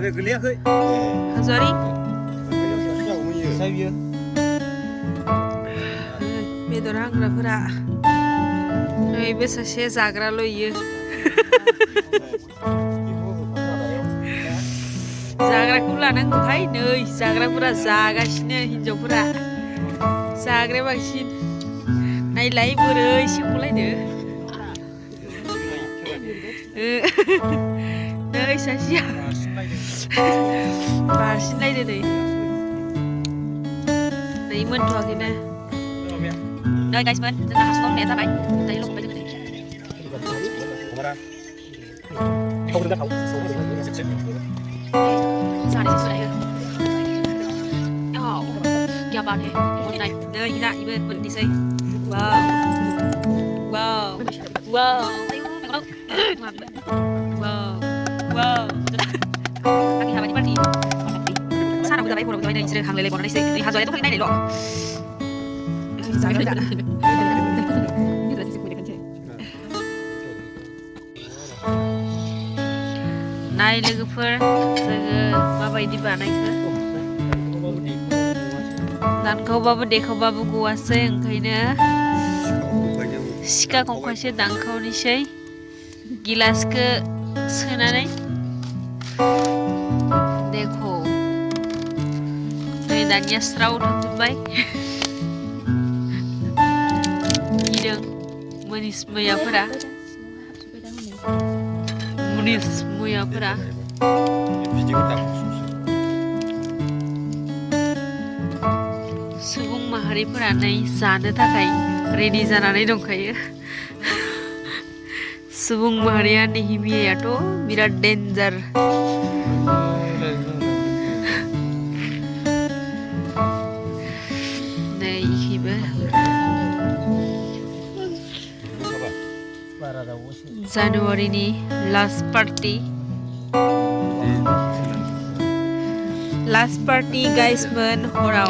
Habis goलैयाखै Sorry Saya बेदर हांग्राफोरा नैबे सासे जाग्राल' इयो जाग्राखौ लानांगौहाय नै जाग्राफोरा जागासिनो हिनजावफोरा जाग्राया बांसिन नायलाय बोरै सेख'लायदो नै सासेया बारसिनलायदो नै मोनथ'वाखैनो नै गाइसमोन जोंना हासुङाव होनाया जाबाय दायो लखबबाय जोङो सानैसो सुलायो क्या बात है बहुत नाइस नै gila ibu मोननोसै wow wow wow wow wow kaki habannya party sana udah baik kurang ini sudah hanglele bonus ini ini hasilnya tuh kali ini loh नाय लोगोफोर जोङो माबायदि बानायखो दानखावबाबो देखावबाबो गवासै ओंखायनो सिखा खंखायसो दानखावनोसै गिलासखौ सोनानै देखो नै दानिया स्राव थांजोब्बाय गिदों मुनिस मैयाफोरा सुबुं माहारिफोरा नै जानो थाखाय रेडि जानानै दंखायो सुबुं माहारिया नेहिमियाथ' बिराद डेन्जार नै इखिबो जानुवारिनि लास्ट पार्टी गाइसमोन हराव